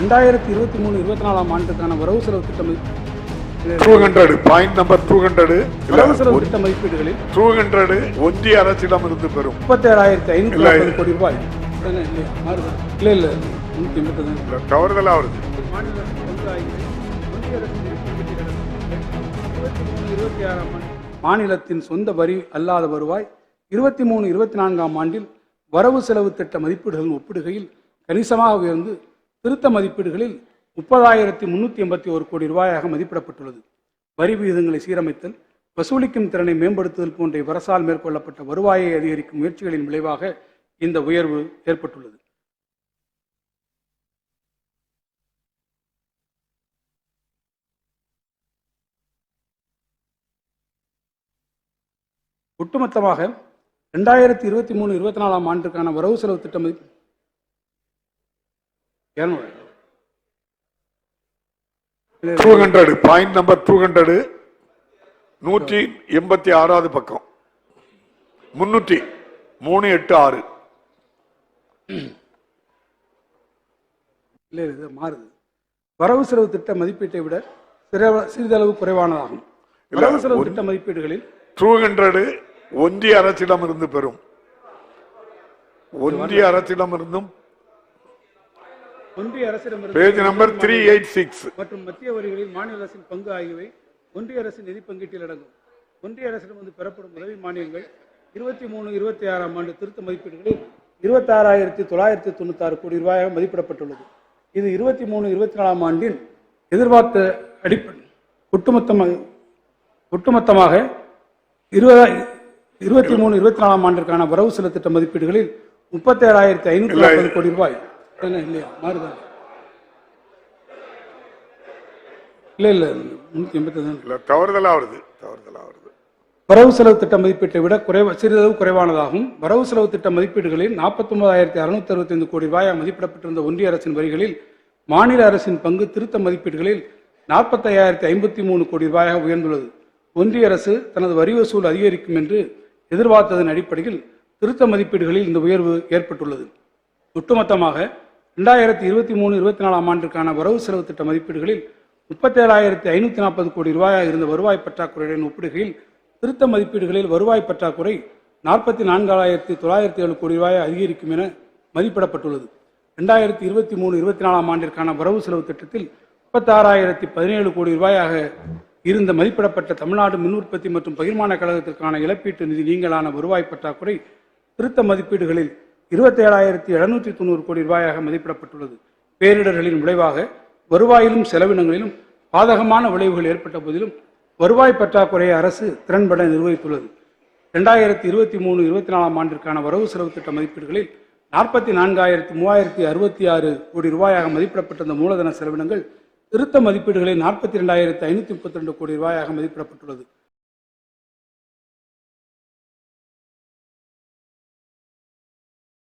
2023-24 ஆண்டுக்கான வரவு செலவு திட்டம் 200 பாயிண்ட் நம்பர் 200 வரவு செலவு திட்ட மதிப்பீடுகளில் 200 ஒன்றிய அரசிடமிருந்து பெறும் 37,540 கோடி ரூபாய் இல்ல 180 தவறுதலா வருது. மாநிலத்தின் சொந்த வரி அல்லாத வருவாய் 23-24 ஆண்டில் வரவு செலவு திட்ட மதிப்பீடுகளின் ஒப்பிடுகையில் கணிசமாக உயர்ந்து திருத்த மதிப்பீடுகளில் 30,381 கோடி ரூபாயாக மதிப்பிடப்பட்டுள்ளது. வரி விகிதங்களை சீரமைத்தல், வசூலிக்கும் திறனை மேம்படுத்துதல் போன்ற அரசால் மேற்கொள்ளப்பட்ட வருவாயை அதிகரிக்கும் முயற்சிகளின் விளைவாக இந்த உயர்வு ஏற்பட்டுள்ளது. ஒட்டுமொத்தமாக 2023-24 ஆண்டுக்கான வரவு செலவு திட்டம் 200 பாயிண்ட் நம்பர் 200 186வது பக்கம் 386 மாறுது. வரவு செலவு திட்ட மதிப்பீட்டை விட சிறிதளவு குறைவானதாகும். வரவு செலவு திட்ட மதிப்பீடுகளில் 200 ஒன்றிய அரசிடமிருந்து பெறும் ஒன்றிய அரசிடமிருந்தும் பேஜ் நம்பர் 386 மற்றும் மத்திய வரிகளில் மாநில அரசின் பங்கு ஆகியவை ஒன்றிய அரசின் நிதி பங்கீட்டில் அடங்கும். ஒன்றிய அரசிடமிருந்து பெறப்படும் உதவி மானியங்கள் 23-26 ஆண்டு திருத்த மதிப்பீடுகளில் 26,996 கோடி ரூபாயாக மதிப்பிடப்பட்டுள்ளது. இது 23-24 ஆண்டின் எதிர்பார்த்த அடிப்படை ஒட்டுமொத்தமாக 23-24 ஆண்டிற்கான வரவு செலவு திட்ட மதிப்பீடுகளில் 37,540 கோடி ரூபாய் இல்லையா மாறுதா? இல்ல 180 தவறுதலா வருது. வரவு செலவு திட்ட மதிப்பீட்டை விட சிறிதளவு குறைவானதாகும். வரவு செலவு திட்ட மதிப்பீடுகளில் 49,665 கோடி ரூபாய் மதிப்பிடப்பட்டிருந்த ஒன்றிய அரசின் வரிகளில் மாநில அரசின் பங்கு திருத்த மதிப்பீடுகளில் 45,053 கோடி ரூபாயாக உயர்ந்துள்ளது. ஒன்றிய அரசு தனது வரி வசூல் அதிகரிக்கும் என்று எதிர்பார்த்ததன் அடிப்படையில் திருத்த மதிப்பீடுகளில் இந்த உயர்வு ஏற்பட்டுள்ளது. ஒட்டுமொத்தமாக 2023-24 ஆண்டிற்கான வரவு செலவு திட்ட மதிப்பீடுகளில் 37,540 கோடி ரூபாயாக இருந்த வருவாய் பற்றாக்குறையுடன் ஒப்பிடுகையில் திருத்த மதிப்பீடுகளில் வருவாய் பற்றாக்குறை 44,907 கோடி ரூபாய் அதிகரிக்கும் என மதிப்பிடப்பட்டுள்ளது. 2023-24 ஆண்டிற்கான வரவு செலவு திட்டத்தில் 36,017 கோடி ரூபாயாக இருந்த மதிப்பிடப்பட்ட தமிழ்நாடு மின் உற்பத்தி மற்றும் பகிர்மான கழகத்திற்கான இழப்பீட்டு நிதி நீங்கலான வருவாய் பற்றாக்குறை திருத்த மதிப்பீடுகளில் 27,790 கோடி ரூபாயாக மதிப்பிடப்பட்டுள்ளது. பேரிடர்களின் விளைவாக வருவாயிலும் செலவினங்களிலும் பாதகமான விளைவுகள் ஏற்பட்ட போதிலும் வருவாய் பற்றாக்குறையை அரசு திறன்பட நிர்வகித்துள்ளது. 2023-24 ஆண்டிற்கான வரவு செலவு திட்ட மதிப்பீடுகளில் 44,366 கோடி ரூபாயாக மதிப்பிடப்பட்டிருந்த மூலதன செலவினங்கள் திருத்த மதிப்பீடுகளில் 42,532 கோடி ரூபாயாக மதிப்பிடப்பட்டுள்ளது.